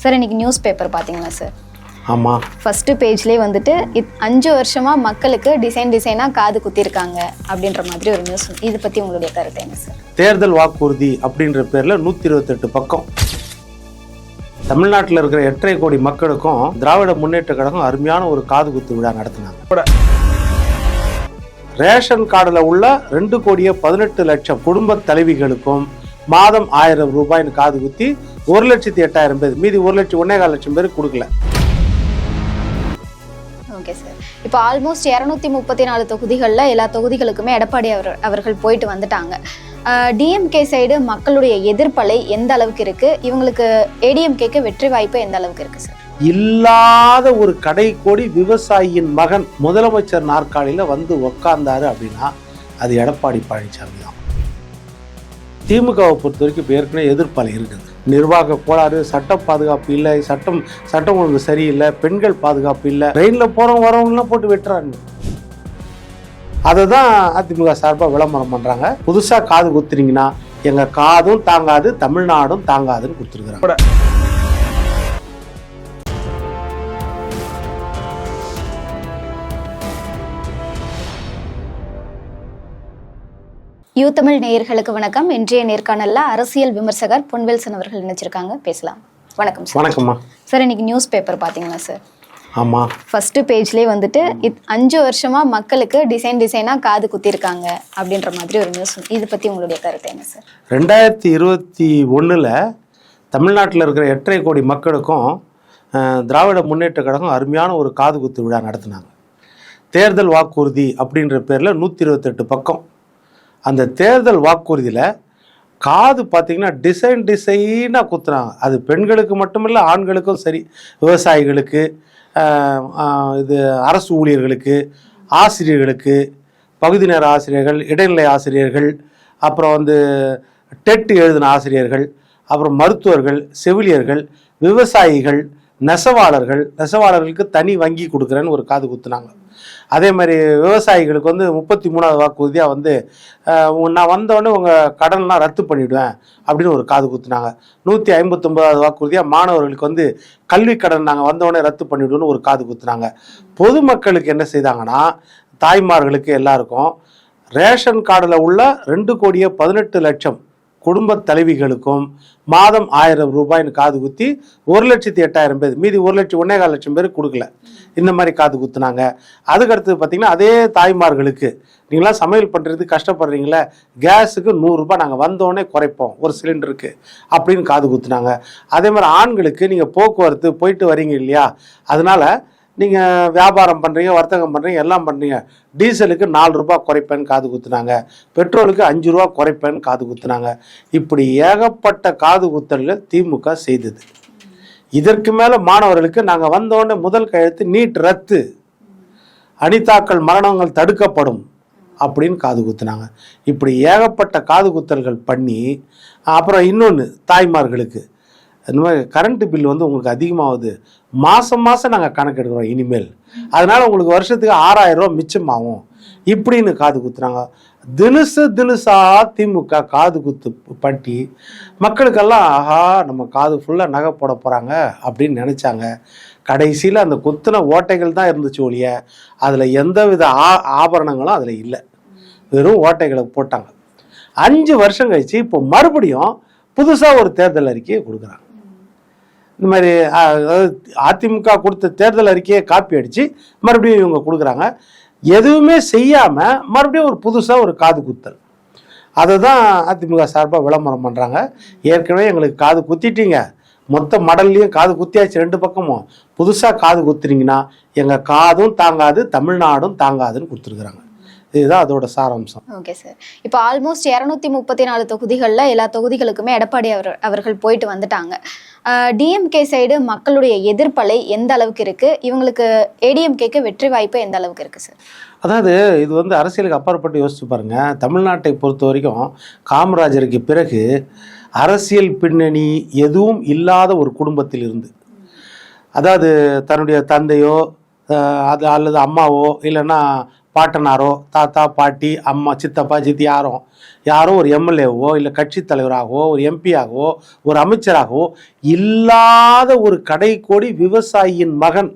Sir இன்னைக்கு news paper பார்த்தீங்களா sir? ஆமாம். ஃபர்ஸ்ட் பேஜ்லேயே வந்துட்டு 5 வருஷமாக மக்களுக்கு டிசைனாக காது குத்திருக்காங்க அப்படின்ற மாதிரி ஒரு நியூஸ். இதை பற்றி உங்களுடைய கருத்து என்ன சார்? தேர்தல் வாக்குறுதி அப்படின்ற பேரில் 128 பக்கம். தமிழ்நாட்டில் இருக்கிற 8.5 கோடி மக்களுக்கும் திராவிட முன்னேற்ற கழகம் அருமையான ஒரு காது குத்து விழா நடத்தினாங்க. ரேஷன் கார்டில் உள்ள 2,18,00,000 குடும்ப தலைவிகளுக்கும் மாதம் 1000 ரூபாய்னு காது குத்தி 1,08,000 பேர், மீதி 1,01,400,000 பேருக்கு கொடுக்கல. Okay sir. இப்போ ஆல்மோஸ்ட் 234 தொகுதிகளில் எல்லா தொகுதிகளுக்குமே எடப்பாடி அவர்கள் போயிட்டு வந்துட்டாங்க. டிஎம்கே சைடு மக்களுடைய எதிர்ப்பலை எந்த அளவுக்கு இருக்கு? இவங்களுக்கு ஏடிஎம்கேக்கு வெற்றி வாய்ப்பு எந்த அளவுக்கு இருக்கு சார்? இல்லாத ஒரு கடைக்கோடி விவசாயியின் மகன் முதலமைச்சர் நாற்காலியில வந்து உக்காந்தாரு அப்படின்னா அது எடப்பாடி பழனிசாமி தான். திமுகவை பொறுத்த வரைக்கும் இப்போ ஏற்கனவே எதிர்ப்பலை இருக்குது. நிர்வாக கோளாறு, சட்ட பாதுகாப்பு இல்லை, சட்டம் ஒழுங்கு சரியில்லை, பெண்கள் பாதுகாப்பு இல்லை, ட்ரெயினில் போகிறவங்க வரவங்கலாம் போட்டு வெட்டுறாங்க. அதை தான் அதிமுக சார்பாக விளம்பரம் பண்ணுறாங்க. புதுசாக காது குத்துறீங்கன்னா எங்கள் காதும் தாங்காது, தமிழ்நாடும் தாங்காதுன்னு கொடுத்துருக்குறாங்க. யூ தமிழ் நேயர்களுக்கு வணக்கம். இன்றைய நேர்காணல்ல அரசியல் விமர்சகர் பொன்வேல்சன் அவர்கள் நினைச்சிருக்காங்க, பேசலாம். வணக்கம் சார். வணக்கம்மா. சார் இன்னைக்கு நியூஸ் பேப்பர் பார்த்தீங்களா சார்? ஆமாம். ஃபர்ஸ்ட் பேஜ்லேயே வந்துட்டு 5 வருஷமாக மக்களுக்கு டிசைனாக காது குத்திருக்காங்க அப்படின்ற மாதிரி ஒரு நியூஸ். இதை பற்றி உங்களுடைய கருத்து என்ன சார்? 2021 தமிழ்நாட்டில் இருக்கிற 8.5 கோடி மக்களுக்கும் திராவிட முன்னேற்ற கழகம் அருமையான ஒரு காது குத்து விழா நடத்தினாங்க. தேர்தல் வாக்குறுதி அப்படின்ற பேரில் 128 பக்கம். அந்த தேர்தல் வாக்குறுதியில் காது பார்த்திங்கன்னா டிசைனாக குத்துறாங்க. அது பெண்களுக்கு மட்டுமில்லை, ஆண்களுக்கும் சரி, விவசாயிகளுக்கு, இது அரசு ஊழியர்களுக்கு, ஆசிரியர்களுக்கு, பகுதி நேர ஆசிரியர்கள், இடைநிலை ஆசிரியர்கள், அப்புறம் டெட் எழுதின ஆசிரியர்கள், அப்புறம் மருத்துவர்கள், செவிலியர்கள், விவசாயிகள், நெசவாளர்களுக்கு தனி வங்கி கொடுக்குறேன்னு ஒரு காது குத்துனாங்க. அதே மாதிரி விவசாயிகளுக்கு 33வது வாக்குறுதியாக நான் வந்தோடனே உங்கள் கடன்லாம் ரத்து பண்ணிவிடுவேன் அப்படின்னு ஒரு காது குத்துனாங்க. 159வது வாக்குறுதியாக மாணவர்களுக்கு கல்வி கடன் நாங்கள் வந்தோடனே ரத்து பண்ணிவிடுவோன்னு ஒரு காது குத்துனாங்க. பொதுமக்களுக்கு என்ன செய்தாங்கன்னா, தாய்மார்களுக்கு எல்லாருக்கும் ரேஷன் கார்டில் உள்ள 2,18,00,000 குடும்ப தலைவிகளுக்கும் மாதம் 1000 ரூபாய்னு காது குத்தி 1,08,000 பேர், மீதி 1,01,400,000 பேருக்கு கொடுக்கல. இந்த மாதிரி காது குத்துனாங்க. அதுக்கடுத்து பார்த்தீங்கன்னா, அதே தாய்மார்களுக்கு நீங்களாம் சமையல் பண்ணுறதுக்கு கஷ்டப்படுறீங்களே, கேஸுக்கு 100 ரூபாய் நாங்கள் வந்தோடனே குறைப்போம் ஒரு சிலிண்டருக்கு அப்படின்னு காது குத்துனாங்க. அதே மாதிரி ஆண்களுக்கு நீங்கள் போக்குவரத்து போயிட்டு வரீங்க இல்லையா, அதனால நீங்கள் வியாபாரம் பண்ணுறீங்க, வர்த்தகம் பண்ணுறீங்க, எல்லாம் பண்ணுறீங்க, டீசலுக்கு 4 ரூபாய் குறைப்பேன்னு காது குத்துனாங்க, பெட்ரோலுக்கு 5 ரூபா குறைப்பேன்னு காது குத்துனாங்க. இப்படி ஏகப்பட்ட காது குத்தல்கள் திமுக செய்தது. இதற்கு மேலே மாணவர்களுக்கு நாங்கள் வந்தோடனே முதல் கையெழுத்து நீட் ரத்து, அனிதாக்கள் மரணங்கள் தடுக்கப்படும் அப்படின்னு காது குத்துனாங்க. இப்படி ஏகப்பட்ட காது குத்தல்கள் பண்ணி, அப்புறம் இன்னொன்று, தாய்மார்களுக்கு இந்த மாதிரி கரண்ட் பில் உங்களுக்கு அதிகமாகுது, மாதம் நாங்கள் கணக்கு எடுக்கிறோம் இனிமேல், அதனால் உங்களுக்கு வருஷத்துக்கு 6,000 ரூபா மிச்சமாகும் இப்படின்னு காது குத்துறாங்க. தினுசா திமுக காது குத்து பட்டி மக்களுக்கெல்லாம் ஆஹா நம்ம காது ஃபுல்லாக நகை போட போகிறாங்க அப்படின்னு நினச்சாங்க. கடைசியில் அந்த குத்துன ஓட்டைகள் தான் இருந்துச்சு ஒழிய அதில் எந்தவித ஆபரணங்களும் அதில் இல்லை, வெறும் ஓட்டைகளை போட்டாங்க. 5 வருஷம் கழிச்சு இப்போ மறுபடியும் புதுசாக ஒரு தேர்தல் அறிக்கையை கொடுக்குறாங்க. இந்த மாதிரி அதிமுக கொடுத்த தேர்தல் அறிக்கையை காப்பி அடித்து மறுபடியும் இவங்க கொடுக்குறாங்க. எதுவுமே செய்யாமல் மறுபடியும் ஒரு புதுசாக ஒரு காது குத்தல். அதை தான் அதிமுக சார்பாக விளம்பரம் பண்ணுறாங்க. ஏற்கனவே எங்களுக்கு காது குத்திட்டீங்க, மொத்த மடல்லையும் காது குத்தியாச்சு, 2 பக்கமும் புதுசாக காது குத்துறீங்கன்னா எங்கள் காதும் தாங்காது, தமிழ்நாடும் தாங்காதுன்னு கொடுத்துருக்குறாங்க. இதுதான் அதோட சாராம்சம். Okay sir. இப்போ ஆல்மோஸ்ட் 234 தொகுதிகளில் எல்லா தொகுதிகளுக்குமே எடப்பாடி அவர்கள் போயிட்டு வந்துட்டாங்க. டிஎம்கே சைடு மக்களுடைய எதிர்ப்பலை எந்த அளவுக்கு இருக்கு? இவங்களுக்கு ஏடிஎம்கேக்கு வெற்றி வாய்ப்பு எந்த அளவுக்கு இருக்கு சார்? அதாவது இது அரசியலுக்கு அப்பாற்பட்டு யோசிச்சு பாருங்க. தமிழ்நாட்டை பொறுத்த வரைக்கும் காமராஜருக்கு பிறகு அரசியல் பின்னணி எதுவும் இல்லாத ஒரு குடும்பத்தில் இருந்து, அதாவது தன்னுடைய தந்தையோ அது அல்லது அம்மாவோ இல்லைன்னா பாட்டனாரோ தாத்தா பாட்டி அம்மா சித்தப்பா சித்தி யாரோ ஒரு எம்எல்ஏவோ இல்லை கட்சி தலைவராகவோ ஒரு எம்பியாகவோ ஒரு அமைச்சராகவோ இல்லாத ஒரு கடைக்கோடி விவசாயியின் மகன்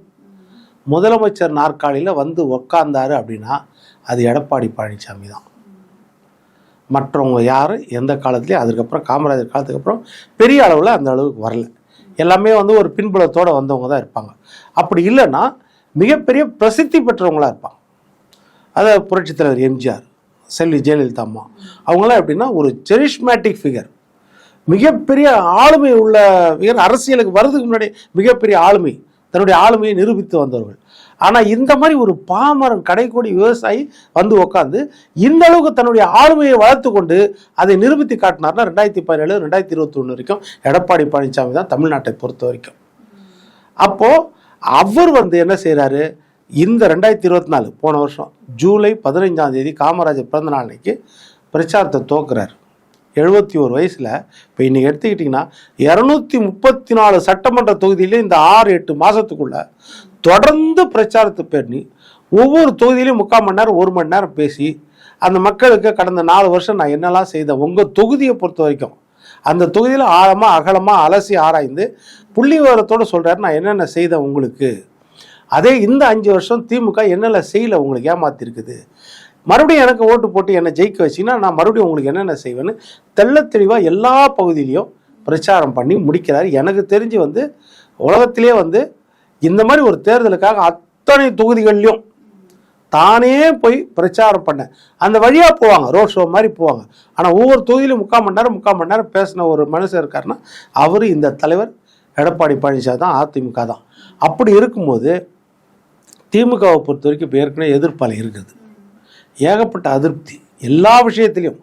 முதலமைச்சர் நாற்காலியில் வந்து உக்காந்தாரு அப்படின்னா அது எடப்பாடி பழனிசாமி தான். மற்றவங்க யாரும் எந்த காலத்துலேயும் அதுக்கப்புறம் காமராஜர் காலத்துக்கு அப்புறம் பெரிய அளவில் அந்த அளவுக்கு வரல. எல்லாமே வந்து ஒரு பின்புலத்தோடு வந்தவங்க தான் இருப்பாங்க. அப்படி இல்லைன்னா மிகப்பெரிய பிரசித்தி பெற்றவங்களாக இருப்பாங்க. அதை புரட்சித் தலைவர் எம்ஜிஆர், செல்வி ஜெயலலிதா அம்மா அவங்களாம் எப்படின்னா ஒரு செரிஷ்மேட்டிக் ஃபிகர், மிகப்பெரிய ஆளுமை உள்ள ஃபிகர். அரசியலுக்கு வர்றதுக்கு முன்னாடி மிகப்பெரிய ஆளுமை, தன்னுடைய ஆளுமையை நிரூபித்து வந்தவர்கள். ஆனால் இந்த மாதிரி ஒரு பாமரன் கடைக்கோடி விவசாயி வந்து உட்காந்து இந்த அளவுக்கு தன்னுடைய ஆளுமையை வளர்த்து கொண்டு அதை நிரூபித்து காட்டினார்னா 2017 2021 வரைக்கும் எடப்பாடி பழனிசாமி தான் தமிழ்நாட்டை பொறுத்த வரைக்கும். அப்போது அவர் வந்து என்ன செய்கிறாரு, இந்த 2024 போன வருஷம் ஜூலை 15ஆம் தேதி காமராஜர் பிறந்த நாள் அன்னைக்கு பிரச்சாரத்தை துவக்குறாரு. 71 வயசில். இப்போ இன்றைக்கி எடுத்துக்கிட்டிங்கன்னா 234 சட்டமன்ற தொகுதியிலே இந்த 6-8 மாதத்துக்குள்ள தொடர்ந்து பிரச்சாரத்தை பண்ணி ஒவ்வொரு தொகுதியிலையும் 3/4 மணி நேரம் 1 மணி நேரம் பேசி அந்த மக்களுக்கு கடந்த 4 வருஷம் நான் என்னெல்லாம் செய்தேன் உங்கள் தொகுதியை பொறுத்த வரைக்கும் அந்த தொகுதியில் ஆழமாக அகலமாக அலசி ஆராய்ந்து புள்ளி விவரத்தோடு சொல்கிறாரு நான் என்னென்ன செய்தேன் உங்களுக்கு. அதே இந்த 5 வருஷம் திமுக என்னென்ன செய்யலை உங்களுக்கு ஏமாத்திருக்குது, மறுபடியும் எனக்கு ஓட்டு போட்டு என்னை ஜெயிக்க வச்சிங்கன்னா நான் மறுபடியும் உங்களுக்கு என்னென்ன செய்வேன்னு தெள்ள தெளிவாக எல்லா பகுதியிலையும் பிரச்சாரம் பண்ணி முடிக்கிறார். எனக்கு தெரிஞ்சு வந்து உலகத்திலே வந்து இந்த மாதிரி ஒரு தேர்தலுக்காக அத்தனை தொகுதிகள்லையும் தானே போய் பிரச்சாரம் பண்ண அந்த வழியாக போவாங்க, ரோட் ஷோ மாதிரி போவாங்க. ஆனால் ஒவ்வொரு தொகுதியிலும் 3/4 மணி நேரம் பேசின ஒரு மனுஷன் இருக்காருன்னா அவர் இந்த தலைவர் எடப்பாடி பழனிசாமி தான், அதிமுக தான். அப்படி இருக்கும்போது திமுகவை பொறுத்த வரைக்கும் இப்போ ஏற்கனவே எதிர்ப்பாளி இருக்குது, ஏகப்பட்ட அதிருப்தி எல்லா விஷயத்திலையும்.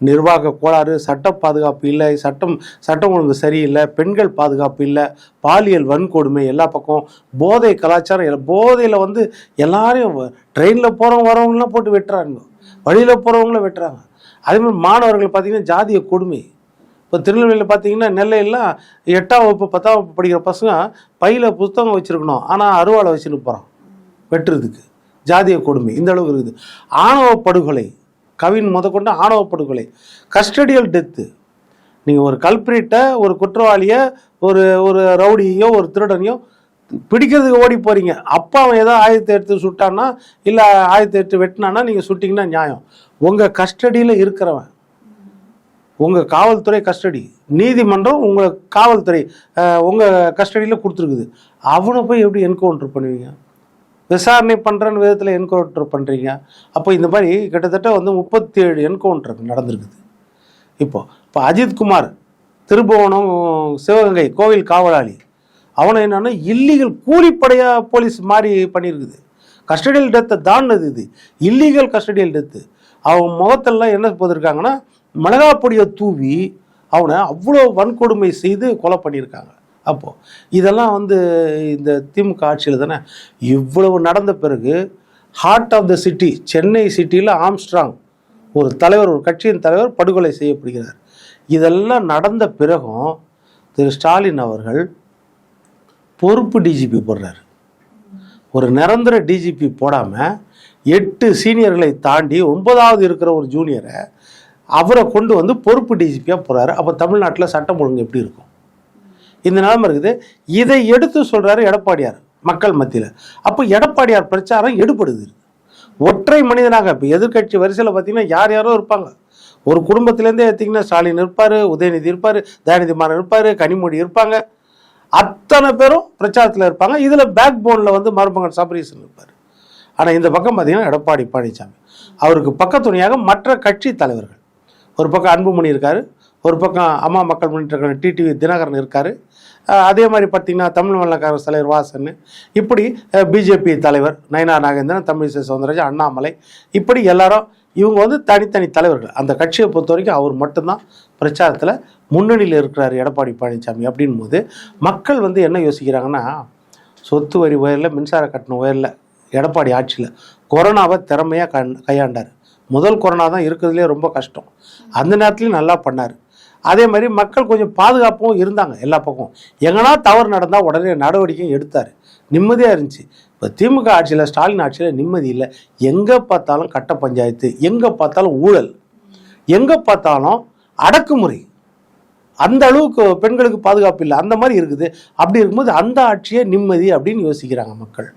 நிர்வாக கோளாறு, சட்ட பாதுகாப்பு இல்லை, சட்டம் ஒழுங்கு சரியில்லை, பெண்கள் பாதுகாப்பு இல்லை, பாலியல் வன்கொடுமை எல்லா பக்கம், போதை கலாச்சாரம். போதையில் வந்து எல்லாரையும் ட்ரெயினில் போகிறவங்க வரவங்களாம் போட்டு வெட்டுறாங்க, வழியில் போகிறவங்கள வெட்டுறாங்க. அதேமாதிரி மாணவர்கள் பார்த்திங்கன்னா ஜாதிய கொடுமை. இப்போ திருநெல்வேலியில் பார்த்தீங்கன்னா நெல்லையெல்லாம் 8ஆம் வகுப்பு 10ஆம் வகுப்பு படிக்கிற பசங்க பையில் புத்தகம் வச்சுருக்கணும், ஆனால் அருவாளை வச்சுன்னு போகிறான் வெட்டுறதுக்கு. ஜாதிய கொடுமை இந்த அளவுக்கு இருக்குது. ஆணவ படுகொலை, கவின் முதற்கொண்டு ஆணவ படுகொலை, கஸ்டடியல் டெத்து. நீங்கள் ஒரு கல்பிரிட்டை, ஒரு குற்றவாளியை, ஒரு ரவுடியோ ஒரு திருடனையோ பிடிக்கிறதுக்கு ஓடி போகிறீங்க. அப்போ அவன் ஏதோ ஆயுதத்தை எடுத்து சுட்டான்னா இல்லை ஆயுதத்தை எடுத்து வெட்டினான்னா நீங்கள் சுட்டிங்கன்னா நியாயம். உங்கள் கஸ்டடியில் இருக்கிறவன், உங்கள் காவல்துறை கஸ்டடி, நீதிமன்றம் உங்கள் காவல்துறை உங்கள் கஸ்டடியில் கொடுத்துருக்குது, அவனை போய் எப்படி என்கவுண்டர் பண்ணுவீங்க? விசாரணை பண்ணுறன்னு விதத்தில் என்கவுண்டர் பண்ணுறீங்க. அப்போ இந்த மாதிரி கிட்டத்தட்ட வந்து 37 என்கவுண்டர் நடந்திருக்குது. இப்போ அஜித்குமார் திருபுவனம் சிவகங்கை கோவில் காவலாளி, அவனை என்னன்னா இல்லீகல் கூலிப்படையாக போலீஸ் மாதிரி பண்ணியிருக்குது. கஸ்டடியல் டெத்தை தாண்டினது இது, இல்லீகல் கஸ்டடியல் டெத்து. அவன் முகத்தெல்லாம் என்ன போதிருக்காங்கன்னா மிளகாப்பொடியை தூவி அவனை அவ்வளோ வன்கொடுமை செய்து கொலை பண்ணியிருக்காங்க. அப்போது இதெல்லாம் வந்து இந்த திமுக ஆட்சியில் தானே. இவ்வளவு நடந்த பிறகு heart of the city Chennai சிட்டியில் ஆம்ஸ்ட்ராங் ஒரு தலைவர், ஒரு கட்சியின் தலைவர் படுகொலை செய்யப்படுகிறார். இதெல்லாம் நடந்த பிறகும் திரு ஸ்டாலின் அவர்கள் பொறுப்பு டிஜிபி போடுறாரு. ஒரு நிரந்தர டிஜிபி போடாமல் 8 சீனியர்களை தாண்டி 9வது இருக்கிற ஒரு ஜூனியரை அவரை கொண்டு வந்து பொறுப்பு டிஜிபியாக போகிறாரு. அப்போ தமிழ்நாட்டில் சட்டம் ஒழுங்கு எப்படி இருக்கும்? இந்த நிலைமை இருக்குது. இதை எடுத்து சொல்கிறாரு எடப்பாடியார் மக்கள் மத்தியில். அப்போ எடப்பாடியார் பிரச்சாரம் எடுபடுது. ஒற்றை மனிதனாக இப்போ எதிர்கட்சி வரிசையில் பார்த்தீங்கன்னா யாரோ இருப்பாங்க. ஒரு குடும்பத்திலேருந்தே எடுத்திங்கன்னா ஸ்டாலின் இருப்பார், உதயநிதி இருப்பார், தயாநிதி மாறன் இருப்பார், கனிமொழி இருப்பாங்க, அத்தனை பேரும் பிரச்சாரத்தில் இருப்பாங்க. இதில் பேக் போனில் வந்து மருமகன் சபரீசன் இருப்பார். ஆனால் இந்த பக்கம் பார்த்தீங்கன்னா எடப்பாடி பழனிசாமி, அவருக்கு பக்கத்துணையாக மற்ற கட்சி தலைவர்கள். ஒரு பக்கம் அன்புமணி இருக்கார், ஒரு பக்கம் அம்மா மக்கள் முன்னேற்ற டிடிவி தினகரன் இருக்கார், அதே மாதிரி பார்த்திங்கன்னா தமிழ் மாநில காங்கிரஸ் தலைவர் வாசன், இப்படி பிஜேபி தலைவர் நயனா நாகேந்திரன், தமிழிசை சவுந்தரராஜன், அண்ணாமலை, இப்படி எல்லாரும் இவங்க வந்து தனித்தனி தலைவர்கள். அந்த கட்சியை பொறுத்த வரைக்கும் அவர் மட்டும்தான் பிரச்சாரத்தில் முன்னணியில் இருக்கிறார் எடப்பாடி பழனிசாமி. அப்படின் போது மக்கள் வந்து என்ன யோசிக்கிறாங்கன்னா, சொத்து வரி உயரில், மின்சார கட்டணம் உயரில், எடப்பாடி ஆட்சியில் கொரோனாவை திறமையாக கையாண்டார். முதல் கொரோனா தான் இருக்கிறதுலே ரொம்ப கஷ்டம், அந்த நேரத்துலையும் நல்லா பண்ணார். அதே மாதிரி மக்கள் கொஞ்சம் பாதுகாப்பும் இருந்தாங்க எல்லா பக்கம். எங்கன்னா தவறு நடந்தால் உடனே நடவடிக்கையும் எடுத்தார், நிம்மதியாக இருந்துச்சு. இப்போ திமுக ஆட்சியில், ஸ்டாலின் ஆட்சியில் நிம்மதி இல்லை. எங்கே பார்த்தாலும் கட்ட பஞ்சாயத்து, எங்கே பார்த்தாலும் ஊழல், எங்கே பார்த்தாலும் அடக்குமுறை. அந்த அளவுக்கு பெண்களுக்கு பாதுகாப்பு இல்லை, அந்த மாதிரி இருக்குது. அப்படி இருக்கும்போது அந்த ஆட்சியே நிம்மதி அப்படின்னு யோசிக்கிறாங்க மக்கள்.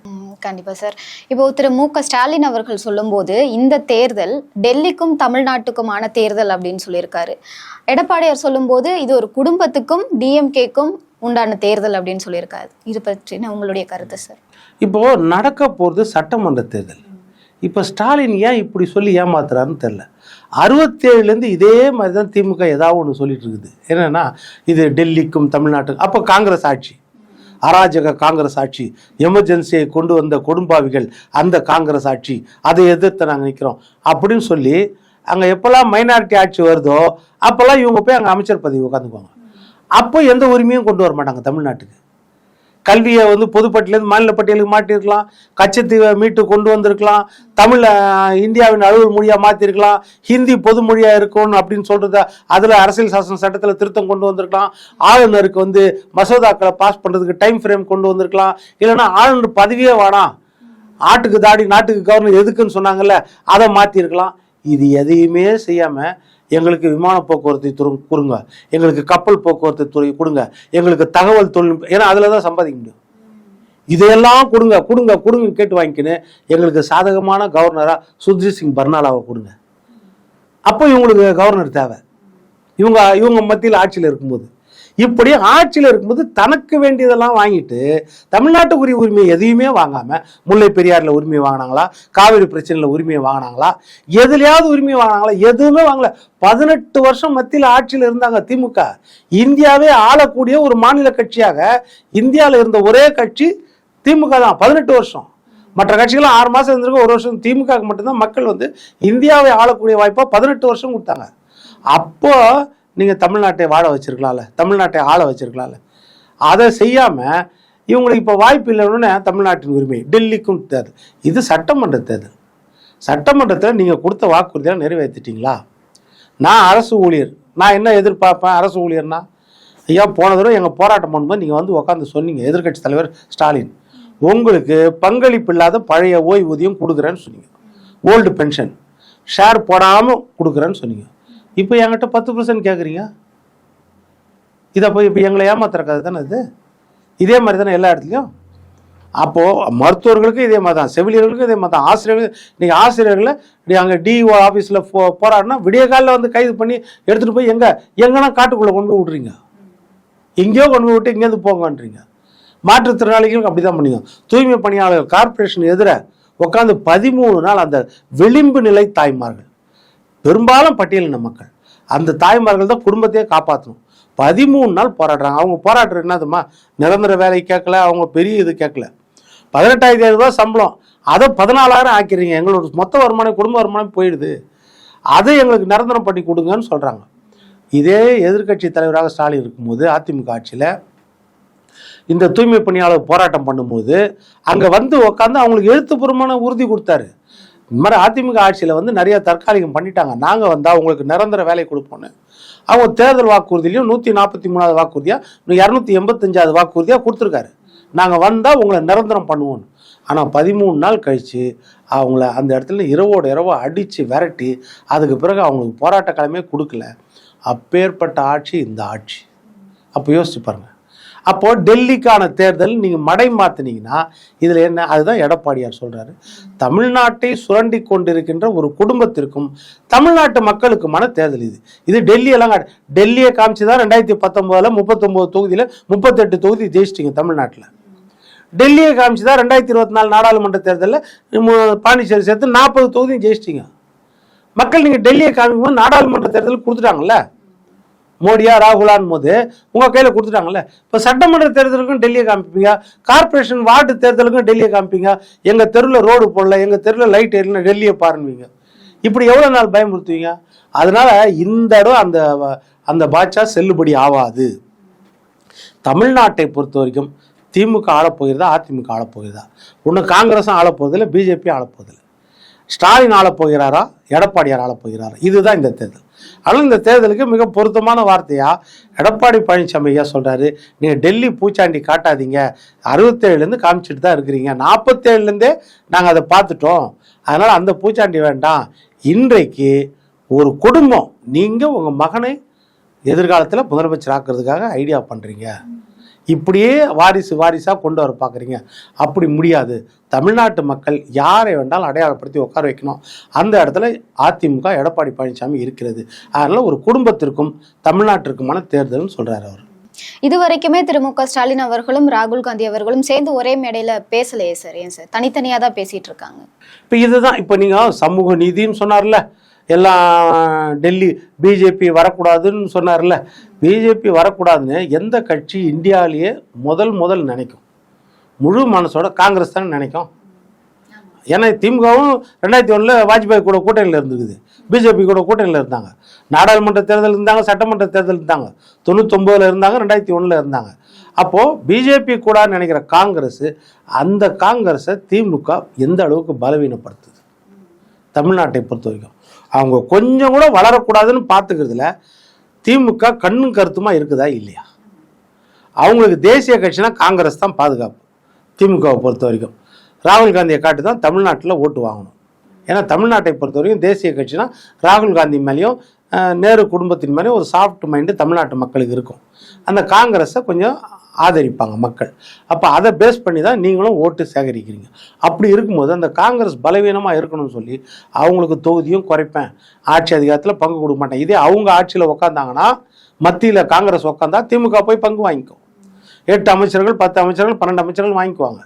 கண்டிப்பா சார். இப்போ திரு மு.க. ஸ்டாலின் அவர்கள் சொல்லும்போது இந்த தேர்தல் டெல்லிக்கும் தமிழ்நாட்டுக்குமான தேர்தல் அப்படின்னு சொல்லியிருக்காரு. எடப்பாடியார் சொல்லும்போது இது ஒரு குடும்பத்துக்கும் டிஎம்கேக்கும் உண்டான தேர்தல் அப்படின்னு சொல்லியிருக்காரு. இது பற்றின உங்களுடைய கருத்து சார்? இப்போ நடக்க போகிறது சட்டமன்ற தேர்தல். இப்போ ஸ்டாலின் ஏன் இப்படி சொல்லி ஏமாத்துறாருன்னு தெரியல. 67லேருந்து இதே மாதிரி தான் திமுக ஏதாவது ஒன்று சொல்லிட்டு இருக்குது. என்னன்னா இது டெல்லிக்கும் தமிழ்நாட்டுக்கும். அப்போ காங்கிரஸ் ஆட்சி, அராஜக காங்கிரஸ் ஆட்சி, எமர்ஜென்சியை கொண்டு வந்த கொடும்பாவிகள் அந்த காங்கிரஸ் ஆட்சி, அதை எதிர்த்து நாங்கள் நிற்கிறோம் அப்படின்னு சொல்லி அங்கே எப்போல்லாம் மைனாரிட்டி ஆட்சி வருதோ அப்போல்லாம் இவங்க போய் அங்கே அமைச்சர் பதவி உட்காந்துக்குவாங்க. அப்போ எந்த உரிமையும் கொண்டு வர மாட்டாங்க தமிழ்நாட்டுக்கு. கல்வியை பொதுப்பட்டியலேருந்து மாநில பட்டியலுக்கு மாட்டிருக்கலாம், கச்சத்தீவை மீட்டு கொண்டு வந்திருக்கலாம், தமிழை இந்தியாவின் அலுவல் மொழியாக மாற்றிருக்கலாம், ஹிந்தி பொது மொழியாக இருக்கணும் அப்படின்னு சொல்கிறத அதில் அரசியல் சாசன சட்டத்தில் திருத்தம் கொண்டு வந்திருக்கலாம், ஆளுநருக்கு மசோதாக்களை பாஸ் பண்ணுறதுக்கு டைம் ஃப்ரேம் கொண்டு வந்திருக்கலாம், இல்லைன்னா ஆளுநர் பதவியே வேணாம், ஆட்டுக்கு தாடி நாட்டுக்கு கவர்னர் எதுக்குன்னு சொன்னாங்கல்ல, அதை மாற்றிருக்கலாம். இது எதையுமே செய்யாமல் எங்களுக்கு விமான போக்குவரத்து துறை கொடுங்க, எங்களுக்கு கப்பல் போக்குவரத்து துறை கொடுங்க, எங்களுக்கு தகவல் தொழில்நுட்பம், ஏன்னா அதில் தான் சம்பாதிக்க முடியும், இதையெல்லாம் கொடுங்க கொடுங்க கொடுங்க கேட்டு வாங்கிக்கின்னு எங்களுக்கு சாதகமான கவர்னராக சுர்ஜித் சிங் பர்னாலாவை கொடுங்க. அப்போ இவங்களுக்கு கவர்னர் தேவை. இவங்க மத்தியில் ஆட்சியில் இருக்கும்போது, இப்படி ஆட்சியில் இருக்கும்போது தனக்கு வேண்டியதெல்லாம் வாங்கிட்டு தமிழ்நாட்டுக்குரிய உரிமையை எதையுமே வாங்காமல், முல்லை பெரியாரில் உரிமையை வாங்கினாங்களா, காவிரி பிரச்சனையில் உரிமையை வாங்கினாங்களா, எதுலையாவது உரிமையை வாங்கினாங்களா? எதுவுமே வாங்கல. 18 வருஷம் மத்தியில் ஆட்சியில் இருந்தாங்க திமுக. இந்தியாவே ஆளக்கூடிய ஒரு மாநில கட்சியாக இந்தியாவில் இருந்த ஒரே கட்சி திமுக தான் 18 வருஷம். மற்ற கட்சிகளும் 6 மாதம் இருந்திருக்கும், 1 வருஷம். திமுக மட்டும்தான் மக்கள் இந்தியாவை ஆளக்கூடிய வாய்ப்பாக 18 வருஷம் கொடுத்தாங்க. அப்போ நீங்கள் தமிழ்நாட்டை வாழ வச்சிருக்கலாம்ல, தமிழ்நாட்டை ஆள வச்சிருக்கலாம்ல. அதை செய்யாமல் இவங்களுக்கு இப்போ வாய்ப்பு இல்லைன்னு தமிழ்நாட்டின் உரிமை டெல்லிக்கும் தேர்தல். இது சட்டமன்ற தேர்தல். சட்டமன்றத்தில் நீங்கள் கொடுத்த வாக்குறுதியெல்லாம் நிறைவேற்றிட்டீங்களா? நான் அரசு ஊழியர், நான் என்ன எதிர்பார்ப்பேன்? அரசு ஊழியர்னா, ஐயா போன தடவை எங்கள் போராட்டம் பண்ணும்போது நீங்கள் உட்காந்து சொன்னீங்க, எதிர்கட்சி தலைவர் ஸ்டாலின், உங்களுக்கு பங்களிப்பு இல்லாத பழைய ஓய்வூதியம் கொடுக்குறேன்னு சொன்னீங்க, ஓல்டு பென்ஷன் ஷேர் போடாமல் கொடுக்குறேன்னு சொன்னீங்க. இப்போ என்கிட்ட 10% கேட்குறீங்க. இதை போய் இப்போ எங்களை ஏமாத்துறக்காது தானே இது. இதே மாதிரி தானே எல்லா இடத்துலையும். அப்போது மருத்துவர்களுக்கும் இதே மாதிரி தான், செவிலியர்களுக்கும் இதே மாதிரி தான், ஆசிரியர்கள். நீங்கள் ஆசிரியர்களை அங்கே டிஓ ஆஃபீஸில் போராடினா விடிய காலில் கைது பண்ணி எடுத்துகிட்டு போய் எங்கன்னா காட்டுக்குள்ளே கொண்டு விட்றீங்க, எங்கேயோ கொண்டு விட்டு இங்கேருந்து போங்கன்றீங்க. மாற்றுத்திறனாளிகளுக்கு அப்படி தான் பண்ணீங்க. தூய்மை பணியாளர்கள் கார்பரேஷன் எதிர உட்காந்து 13 நாள் அந்த விளிம்பு நிலை தாய்மார்கள், பெரும்பாலும் பட்டியலின மக்கள், அந்த தாய்மார்கள் தான் குடும்பத்தையே காப்பாற்றணும். 13 நாள் போராடுறாங்க. அவங்க போராடுறது என்னதுமா? நிரந்தர வேலை கேட்கல, அவங்க பெரிய இது கேட்கல. 18,500 ரூபாய் சம்பளம், அதை 14,000 ஆக்கிறீங்க. எங்களோட மொத்த வருமானம், குடும்ப வருமானம் போயிடுது, அதை எங்களுக்கு நிரந்தரம் பண்ணி கொடுங்கன்னு சொல்கிறாங்க. இதே எதிர்கட்சி தலைவராக ஸ்டாலின் இருக்கும்போது அதிமுக ஆட்சியில் இந்த தூய்மை பணியாளர் போராட்டம் பண்ணும்போது அங்கே உட்காந்து அவங்களுக்கு எழுத்துப்பூர்வமான உறுதி கொடுத்தாரு. இந்த மாதிரி அதிமுக ஆட்சியில் நிறைய தற்காலிகம் பண்ணிட்டாங்க, நாங்கள் வந்தால் உங்களுக்கு நிரந்தர வேலை கொடுப்போன்னு. அவங்க தேர்தல் வாக்குறுதியிலையும் 143வது வாக்குறுதியாக 285வது வாக்குறுதியாக கொடுத்துருக்காரு, நாங்கள் வந்தால் உங்களை நிரந்தரம் பண்ணுவோன்னு. ஆனால் 13 நாள் கழித்து அவங்கள அந்த இடத்துல இரவோ அடித்து விரட்டி அதுக்கு பிறகு அவங்களுக்கு போராட்ட கிழமையே கொடுக்கல. அப்பேற்பட்ட ஆட்சி இந்த ஆட்சி. அப்போ யோசிச்சு பாருங்கள். அப்போது டெல்லிக்கான தேர்தல் நீங்கள் மடை மாற்றினீங்கன்னா இதில் என்ன? அதுதான் எடப்பாடியார் சொல்கிறாரு, தமிழ்நாட்டை சுரண்டி கொண்டிருக்கின்ற ஒரு குடும்பத்திற்கும் தமிழ்நாட்டு மக்களுக்குமான தேர்தல் இது. இது டெல்லியெல்லாம் டெல்லியை காமிச்சு தான் 2019 39 தொகுதியில் 38 தொகுதி ஜெயிச்சிட்டிங்க தமிழ்நாட்டில். டெல்லியை காமிச்சு தான் 2024 நாடாளுமன்ற தேர்தலில் பாண்டிச்சேரி சேர்த்து 40 தொகுதியும் ஜெயிச்சிட்டிங்க. மக்கள் நீங்கள் டெல்லியை காமிக்கும்போது நாடாளுமன்ற தேர்தல் கொடுத்துட்டாங்கல்ல, மோடியா ராகுலான் போது உங்கள் கையில் கொடுத்துட்டாங்கல்ல. இப்போ சட்டமன்ற தேர்தலுக்கும் டெல்லியை காமிப்பீங்க, கார்பரேஷன் வார்டு தேர்தலுக்கும் டெல்லியை காமிப்பீங்க. எங்கள் தெருவில் ரோடு போடல, எங்கள் தெருவில் லைட் எரியல, டெல்லியை பாருவீங்க. இப்படி எவ்வளோ நாள் பயமுறுத்துவீங்க? அதனால இந்த இடம் அந்த பாட்சா செல்லுபடி ஆகாது. தமிழ்நாட்டை பொறுத்த வரைக்கும் திமுக ஆளப்போகிறதா, அதிமுக ஆளப்போகிறதா? ஒன்று காங்கிரஸும் ஆளப்போவதில்லை, பிஜேபி ஆளப்போவதில்லை. ஸ்டாலின் ஆளப்போகிறாரா, எடப்பாடியார் ஆளப்போகிறாரா? இதுதான் இந்த தேர்தல். ஆனால் இந்த தேர்தலுக்கு மிக பொருத்தமான வார்த்தையா எடப்பாடி பழனிசாமி ஐயா சொல்கிறாரு, நீங்கள் டெல்லி பூச்சாண்டி காட்டாதீங்க, 67லேருந்து காமிச்சிட்டு தான் இருக்கிறீங்க, 47லேருந்தே நாங்கள் அதை பார்த்துட்டோம், அதனால் அந்த பூச்சாண்டி வேண்டாம். இன்றைக்கு ஒரு குடும்பம், நீங்கள் உங்கள் மகனை எதிர்காலத்தில் முதலமைச்சர் ஆக்கிறதுக்காக ஐடியா பண்ணுறீங்க, இப்படியே வாரிசாக கொண்டு வர பார்க்குறீங்க. அப்படி முடியாது. தமிழ்நாட்டு மக்கள் யாரை வேண்டாலும் அடையாளப்படுத்தி உட்கார வைக்கணும். அந்த இடத்துல அதிமுக எடப்பாடி பழனிசாமி இருக்கிறது. அதனால் ஒரு குடும்பத்திற்கும் தமிழ்நாட்டிற்குமான தேர்தல்னு சொல்கிறார் அவர். இது வரைக்குமே திரு மு க ஸ்டாலின் அவர்களும் ராகுல் காந்தி அவர்களும் சேர்ந்து ஒரே மேடையில் பேசலையே சார், ஏன் சார் தனித்தனியாக தான் பேசிகிட்டு இருக்காங்க? இப்போ இதுதான், இப்போ நீங்கள் சமூக நீதினு சொன்னார்ல, எல்லாம் டெல்லி பிஜேபி வரக்கூடாதுன்னு சொன்னார்ல, பிஜேபி வரக்கூடாதுன்னு எந்த கட்சி இந்தியாவிலேயே முதல் நினைக்கும்? முழு மனசோட காங்கிரஸ் தானே நினைக்கும். ஏன்னா திமுகவும் 2001 வாஜ்பாய் கூட கூட்டணியில் இருந்துருக்குது, பிஜேபி கூட கூட்டணியில் இருந்தாங்க, நாடாளுமன்ற தேர்தல் இருந்தாங்க, சட்டமன்ற தேர்தல் இருந்தாங்க, 99 இருந்தாங்க, 2001 இருந்தாங்க. அப்போது பிஜேபி கூட நினைக்கிற காங்கிரஸ், அந்த காங்கிரஸை திமுக எந்த அளவுக்கு பலவீனப்படுத்துது தமிழ்நாட்டை பொறுத்த வரைக்கும். அவங்க கொஞ்சம் கூட வளரக்கூடாதுன்னு பார்த்துக்கிறதுல திமுக கண்ணும் கருத்துமா இருக்குதா இல்லையா? அவங்களுக்கு தேசிய கட்சினா காங்கிரஸ் தான் பாதுகாப்பு. திமுகவை பொறுத்த வரைக்கும் ராகுல் காந்தியை காட்டி தான் தமிழ்நாட்டில் ஓட்டு வாங்கணும். ஏன்னா தமிழ்நாட்டை பொறுத்த வரைக்கும் தேசிய கட்சினா ராகுல் காந்தி மேலேயும் நேரு குடும்பத்தின் மேலேயும் ஒரு சாஃப்ட் மைண்டு தமிழ்நாட்டு மக்களுக்கு இருக்கும். அந்த காங்கிரஸை கொஞ்சம் ஆதரிப்பாங்க மக்கள். அப்போ அதை பேஸ் பண்ணி தான் நீங்களும் ஓட்டு சேகரிக்கிறீங்க. அப்படி இருக்கும்போது அந்த காங்கிரஸ் பலவீனமாக இருக்கணும்னு சொல்லி அவங்களுக்கு தொகுதியும் குறைப்பேன், ஆட்சி அதிகாரத்தில் பங்கு கொடுக்க மாட்டேன். இதே அவங்க ஆட்சியில் உட்காந்தாங்கன்னா, மத்தியில் காங்கிரஸ் உட்காந்தா திமுக போய் பங்கு வாங்கிக்கும். 8 அமைச்சர்கள் 10 அமைச்சர்கள் 12 அமைச்சர்கள் வாங்கிக்குவாங்க.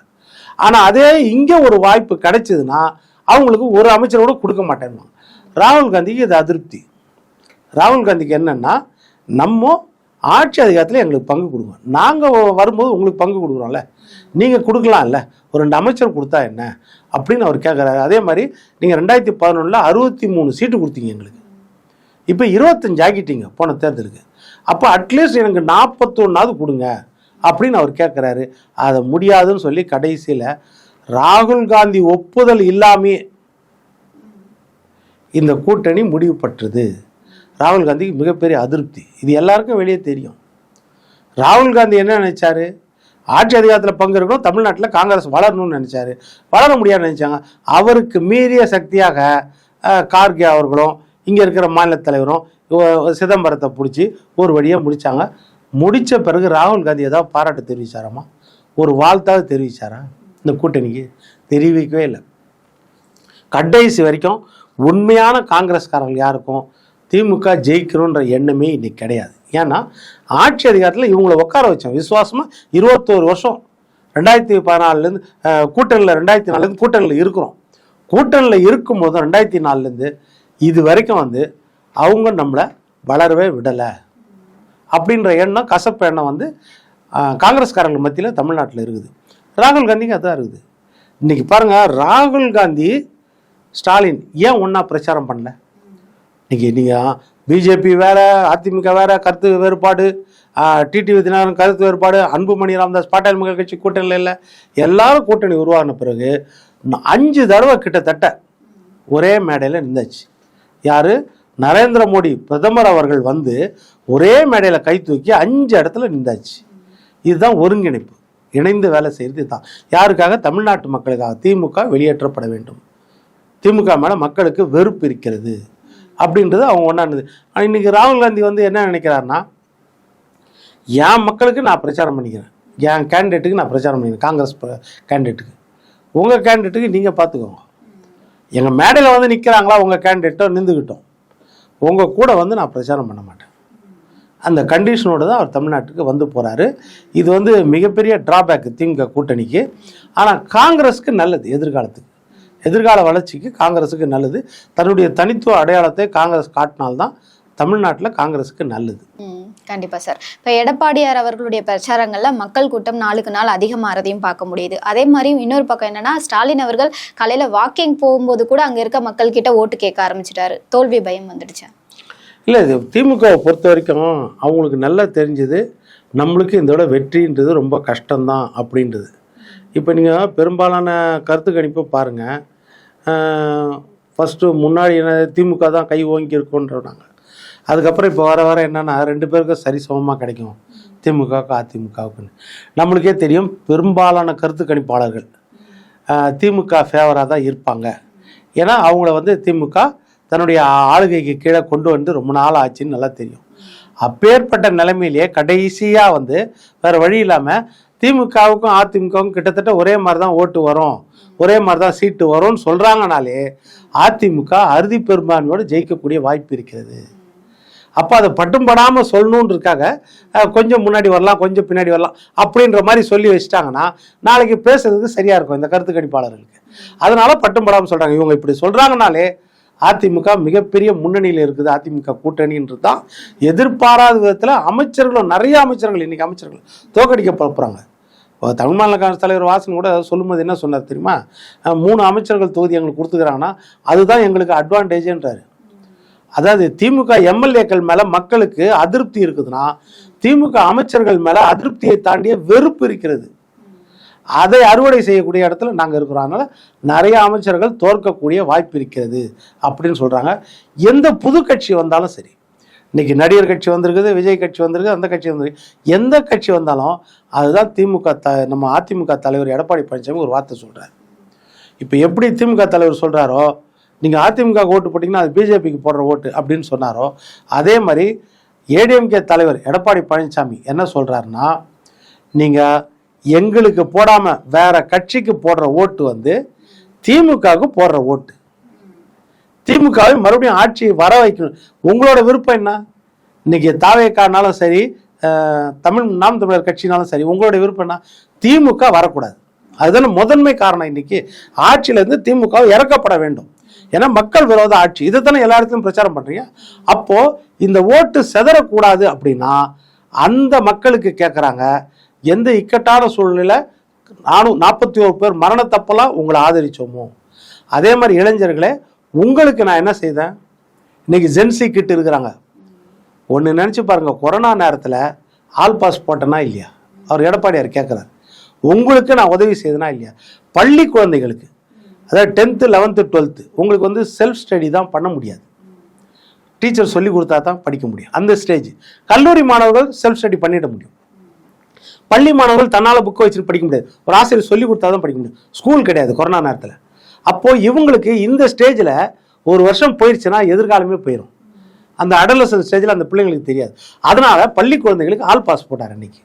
ஆனால் அதே இங்கே ஒரு வாய்ப்பு கிடைச்சதுன்னா அவங்களுக்கு ஒரு அமைச்சர் கூட கொடுக்க மாட்டேன்னு. ராகுல் காந்திக்கு இது அதிருப்தி. ராகுல் காந்திக்கு என்னன்னா, நம்ம ஆட்சி அதிகாரத்தில் எங்களுக்கு பங்கு கொடுங்க, நாங்கள் வரும்போது உங்களுக்கு பங்கு கொடுக்குறோம்ல, நீங்கள் கொடுக்கலாம்ல, ஒரு 2 அமைச்சர் கொடுத்தா என்ன அப்படின்னு அவர் கேட்குறாரு. அதே மாதிரி நீங்கள் 2011 63 சீட்டு கொடுத்தீங்க எங்களுக்கு, இப்போ 25 ஆக்கிட்டீங்க போன தேர்தலுக்கு, அப்போ அட்லீஸ்ட் எனக்கு 41 கொடுங்க அப்படின்னு அவர் கேட்குறாரு. அதை முடியாதுன்னு சொல்லி கடைசியில் ராகுல் காந்தி ஒப்புதல் இல்லாமே இந்த கூட்டணி முடிவு பெற்றது. ராகுல் காந்திக்கு மிகப்பெரிய அதிருப்தி. இது எல்லாருக்கும் வெளியே தெரியும். ராகுல் காந்தி என்ன நினைச்சாரு? ஆட்சி அதிகாரத்தில் பங்கு இருக்கணும், தமிழ்நாட்டில் காங்கிரஸ் வளரணும்னு நினைச்சாரு. வளர முடியாதுன்னு நினைச்சாங்க. அவருக்கு மீறிய சக்தியாக கார்கே அவர்களும் இங்கே இருக்கிற மாநில தலைவரும் சிதம்பரத்தை பிடிச்சி ஒரு வழியாக முடித்தாங்க. முடித்த பிறகு ராகுல் காந்தி ஏதாவது பாராட்டு தெரிவிச்சாராமா? ஒரு வாழ்த்தாவது தெரிவிச்சாரா? இந்த கூட்டணிக்கு தெரிவிக்கவே இல்லை. கடைசி வரைக்கும் உண்மையான காங்கிரஸ்காரர்கள் யாருக்கும் திமுக ஜெயிக்கணுன்ற எண்ணமே இன்னைக்கு கிடையாது. ஏன்னா ஆட்சி அதிகாரத்தில் இவங்களை உட்கார வச்சோம் விசுவாசமாக 21 வருஷம். 2014 கூட்டணியில் 2004 கூட்டணியில் இருக்கிறோம். கூட்டணியில் இருக்கும்போது 2004 இது வரைக்கும் அவங்க நம்மளை வளரவே விடலை அப்படின்ற எண்ணம், கசப்பு எண்ணம் காங்கிரஸ்காரர்கள் மத்தியில் தமிழ்நாட்டில் இருக்குது. ராகுல் காந்திக்கு அதுதான் இருக்குது. இன்னைக்கு பாருங்க, ராகுல் காந்தி ஸ்டாலின் ஏன் ஒன்றா பிரச்சாரம் பண்ணல? இன்னைக்கு நீங்கள் பிஜேபி வேற, அதிமுக வேற, கருத்து வேறுபாடு, டிடிவி தினகரன் கருத்து வேறுபாடு, அன்புமணி ராமதாஸ் பாட்டாளி மக்கள் கட்சி கூட்டணியில் இல்லை, எல்லாரும் கூட்டணி உருவான பிறகு 5 தடவை கிட்டத்தட்ட ஒரே மேடையில் நின்றாச்சு. யார்? நரேந்திர மோடி பிரதமர் அவர்கள் ஒரே மேடையில் கை தூக்கி 5 இடத்துல நின்றாச்சு. இதுதான் ஒருங்கிணைப்பு, இணைந்து வேலை செய்கிறது தான். யாருக்காக? தமிழ்நாட்டு மக்களுக்காக. திமுக வெளியேற்றப்பட வேண்டும், திமுக மேலே மக்களுக்கு வெறுப்பு இருக்கிறது அப்படின்றது அவங்க ஒன்றானது. இன்னைக்கு ராகுல் காந்தி என்ன நினைக்கிறாருன்னா, என் மக்களுக்கு நான் பிரச்சாரம் பண்ணிக்கிறேன், என் கேண்டிடேட்டுக்கு நான் பிரச்சாரம் பண்ணிக்கிறேன், காங்கிரஸ் கேண்டிடேட்டுக்கு. உங்கள் கேண்டிடேட்டுக்கு நீங்கள் பார்த்துக்கோங்க, எங்கள் மேடையில் நிற்கிறாங்களா உங்கள் கேண்டிடேட்டோ நின்றுக்கிட்டோம், உங்கள் கூட நான் பிரச்சாரம் பண்ண மாட்டேன். அந்த கண்டிஷனோடு தான் அவர் தமிழ்நாட்டுக்கு போகிறாரு. இது மிகப்பெரிய ட்ராபேக் திமுக கூட்டணிக்கு. ஆனால் காங்கிரஸுக்கு நல்லது, எதிர்கால வளர்ச்சிக்கு காங்கிரஸுக்கு நல்லது. தன்னுடைய தனித்துவ அடையாளத்தை காங்கிரஸ் காட்டினால்தான் தமிழ்நாட்டில் காங்கிரஸுக்கு நல்லது. கண்டிப்பா சார். இப்போ எடப்பாடியார் அவர்களுடைய பிரச்சாரங்கள்ல மக்கள் கூட்டம் நாளுக்கு நாள் அதிகமாகறதையும் பார்க்க முடியுது. அதே மாதிரி இன்னொரு பக்கம் என்னன்னா, ஸ்டாலின் அவர்கள் காலையில வாக்கிங் போகும்போது கூட அங்க இருக்க மக்கள் கிட்ட ஓட்டு கேட்க ஆரம்பிச்சிட்டாரு. தோல்வி பயம் வந்துடுச்சு. இல்லை, இது திமுகவை பொறுத்த வரைக்கும் அவங்களுக்கு நல்லா தெரிஞ்சது, நம்மளுக்கு இதோட வெற்றின்றது ரொம்ப கஷ்டம்தான் அப்படின்றது. இப்போ நீங்கள் பெரும்பாலான கருத்து கணிப்பை பாருங்கள், ஃபஸ்ட்டு முன்னாடி என்ன திமுக தான் கை ஓங்கி இருக்குன்றாங்க. அதுக்கப்புறம் இப்போ வர வர என்னென்னா 2 பேருக்கும் சரிசமமாக கிடைக்கும், திமுகவுக்கும் அதிமுகவுக்குன்னு. நம்மளுக்கே தெரியும், பெரும்பாலான கருத்து கணிப்பாளர்கள் திமுக ஃபேவராக தான் இருப்பாங்க. ஏன்னா அவங்கள வந்து திமுக தன்னுடைய ஆளுகைக்கு கீழே கொண்டு வந்து ரொம்ப நாள் ஆச்சுன்னு நல்லா தெரியும். அப்பேற்பட்ட நிலைமையிலேயே கடைசியாக வந்து வேறு வழி இல்லாமல் திமுகவுக்கும் அதிமுகவுக்கும் கிட்டத்தட்ட ஒரே மாதிரி தான் ஓட்டு வரும், ஒரே மாதிரி தான் சீட்டு வரும்னு சொல்கிறாங்கனாலே அதிமுக அறுதி பெரும்பான்மையோடு ஜெயிக்கக்கூடிய வாய்ப்பு இருக்கிறது. அப்போ அதை பட்டும்படாமல் சொல்லணுன்றதுக்காக கொஞ்சம் முன்னாடி வரலாம், கொஞ்சம் பின்னாடி வரலாம் அப்படின்ற மாதிரி சொல்லி வச்சிட்டாங்கன்னா நாளைக்கு பேசுறதுக்கு சரியாக இருக்கும் இந்த கருத்து கணிப்பாளர்களுக்கு. அதனால பட்டும்படாமல் சொல்கிறாங்க. இவங்க இப்படி சொல்கிறாங்கனாலே அதிமுக மிகப்பெரிய முன்னணியில் இருக்குது, அதிமுக கூட்டணின்றது தான். எதிர்பாராத விதத்தில் அமைச்சர்களும், நிறைய அமைச்சர்கள் இன்றைக்கி அமைச்சர்கள் தோக்கடிக்க போகிறாங்க. தமிழ் மாநில காங்கிரஸ் தலைவர் வாசன் கூட சொல்லும்போது என்ன சொன்னார் தெரியுமா? 3 அமைச்சர்கள் தொகுதி எங்களுக்கு கொடுத்துக்கிறாங்கன்னா அதுதான் எங்களுக்கு அட்வான்டேஜ்ன்றாரு. அதாவது திமுக எம்எல்ஏக்கள் மேலே மக்களுக்கு அதிருப்தி இருக்குதுன்னா திமுக அமைச்சர்கள் மேலே அதிருப்தியை தாண்டிய வெறுப்பு இருக்கிறது. அதை அறுவடை செய்யக்கூடிய இடத்துல நாங்கள் இருக்கிறோம். அதனால் நிறைய அமைச்சர்கள் தோற்கக்கூடிய வாய்ப்பு இருக்கிறது அப்படின்னு சொல்கிறாங்க. எந்த புது கட்சி வந்தாலும் சரி, இன்றைக்கி நடிகர் கட்சி வந்திருக்குது, விஜய் கட்சி வந்திருக்கு, அந்த கட்சி வந்திருக்கு, எந்த கட்சி வந்தாலும் அதுதான் திமுக நம்ம அதிமுக தலைவர் எடப்பாடி பழனிசாமி ஒரு வார்த்தை சொல்கிறார். இப்போ எப்படி திமுக தலைவர் சொல்கிறாரோ, நீங்கள் அதிமுக ஓட்டு போட்டிங்கன்னா அது பிஜேபிக்கு போடுற ஓட்டு அப்படின்னு சொன்னாரோ, அதே மாதிரி ஏடிஎம்கே தலைவர் எடப்பாடி பழனிசாமி என்ன சொல்கிறாருன்னா, நீங்கள் எங்களுக்கு போடாமல் வேற கட்சிக்கு போடுற ஓட்டு வந்து திமுகவுக்கு போடுற ஓட்டு. திமுகவை மறுபடியும் ஆட்சி வர வைக்கணும். உங்களோட விருப்பம் என்ன? இன்னைக்கு தாவேக்கானாலும் சரி, நாம் தமிழர் கட்சினாலும் சரி, உங்களுடைய விருப்பம் என்ன? திமுக வரக்கூடாது. அதுதானே முதன்மை காரணம். இன்னைக்கு ஆட்சியிலேருந்து திமுக இறக்கப்பட வேண்டும். ஏன்னா மக்கள் விரோத ஆட்சி, இதை தானே எல்லா இடத்துலையும் பிரச்சாரம் பண்ணுறீங்க. அப்போது இந்த ஓட்டு செதறக்கூடாது அப்படின்னா அந்த மக்களுக்கு கேட்குறாங்க, எந்த இக்கட்டான சூழ்நிலை 41 பேர் மரணத்தப்பெல்லாம் உங்களை ஆதரிச்சோமோ, அதே மாதிரி இளைஞர்களே உங்களுக்கு நான் என்ன செய்தேன்? இன்னைக்கு ஜென்சி கிட்ட இருக்கிறாங்க. ஒன்று நினச்சி பாருங்கள், கொரோனா நேரத்தில் ஆல் பாஸ் போட்டேனா இல்லையா? அவர் எடப்பாடியார் கேட்குறாரு, உங்களுக்கு நான் உதவி செய்தனா இல்லையா? பள்ளி குழந்தைகளுக்கு, அதாவது 10th 11th 12th உங்களுக்கு வந்து செல்ஃப் ஸ்டடி தான் பண்ண முடியாது, டீச்சர் சொல்லி கொடுத்தா தான் படிக்க முடியும் அந்த ஸ்டேஜ். கல்லூரி மாணவர்கள் செல்ஃப் ஸ்டடி பண்ணிட முடியும். பள்ளி மாணவர்கள் தன்னால் புக்கை வச்சுட்டு படிக்க முடியாது, ஒரு ஆசிரியர் சொல்லி கொடுத்தா தான் படிக்க முடியும். ஸ்கூல் கிடையாது கொரோனா நேரத்தில். அப்போது இவங்களுக்கு இந்த ஸ்டேஜில் ஒரு வருஷம் போயிடுச்சுன்னா எதிர்காலமே போயிடும். அந்த அடலசன் ஸ்டேஜில் அந்த பிள்ளைங்களுக்கு தெரியாது. அதனால பள்ளி குழந்தைகளுக்கு ஆல் பாஸ் போட்டார் அன்னைக்கு.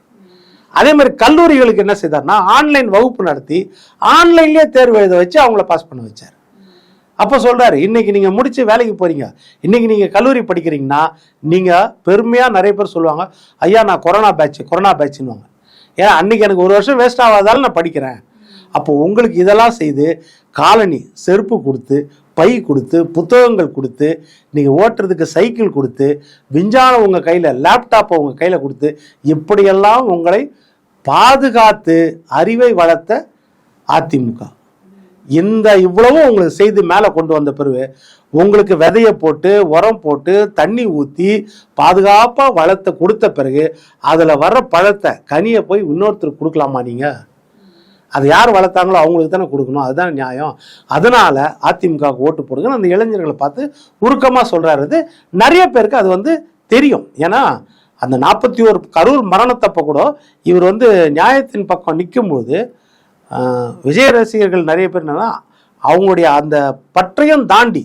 அதே மாதிரி கல்லூரிகளுக்கு என்ன செய்தார்னா, ஆன்லைன் வகுப்பு நடத்தி ஆன்லைன்லேயே தேர்வு எழுத வச்சு அவங்கள பாஸ் பண்ண வச்சார். அப்போ சொல்கிறாரு, இன்னைக்கு நீங்கள் முடிச்சு வேலைக்கு போகிறீங்க, இன்னைக்கு நீங்கள் கல்லூரி படிக்கிறீங்கன்னா நீங்கள் பெருமையாக நிறைய பேர் சொல்லுவாங்க, ஐயா நான் கொரோனா பேட்ச்னுவாங்க. ஏன்னா அன்னைக்கு எனக்கு ஒரு வருஷம் வேஸ்ட் ஆகாதாலும் நான் படிக்கிறேன். அப்போ உங்களுக்கு இதெல்லாம் செய்து காலனி செருப்பு கொடுத்து, பை கொடுத்து, புத்தகங்கள் கொடுத்து, நீங்கள் ஓட்டுறதுக்கு சைக்கிள் கொடுத்து, விஞ்ஞானம் உங்கள் கையில், லேப்டாப்பை உங்கள் கையில் கொடுத்து, இப்படியெல்லாம் உங்களை பாதுகாத்து அறிவை வளர்த்த அதிமுக. இந்த இவ்வளவும் உங்களுக்கு செய்து மேலே கொண்டு வந்த பிறகு உங்களுக்கு விதையை போட்டு, உரம் போட்டு, தண்ணி ஊற்றி பாதுகாப்பாக வளர்த்த கொடுத்த பிறகு அதில் வர்ற பழத்தை, கனியை போய் இன்னொருத்தருக்கு கொடுக்கலாமா? நீங்கள் அது யார் வளர்த்தாங்களோ அவங்களுக்கு தானே கொடுக்கணும், அதுதான் நியாயம். அதனால் அதிமுகவுக்கு ஓட்டு போடுங்கன்னு அந்த இளைஞர்களை பார்த்து உருக்கமாக சொல்கிறாரு. நிறைய பேருக்கு அது வந்து தெரியும். ஏன்னா அந்த 41 கரூர் மரணத்தப்போ கூட இவர் வந்து நியாயத்தின் பக்கம் நிற்கும்போது விஜய் ரசிகர்கள் நிறைய பேர் என்னன்னா, அவங்களுடைய அந்த பற்றையும் தாண்டி,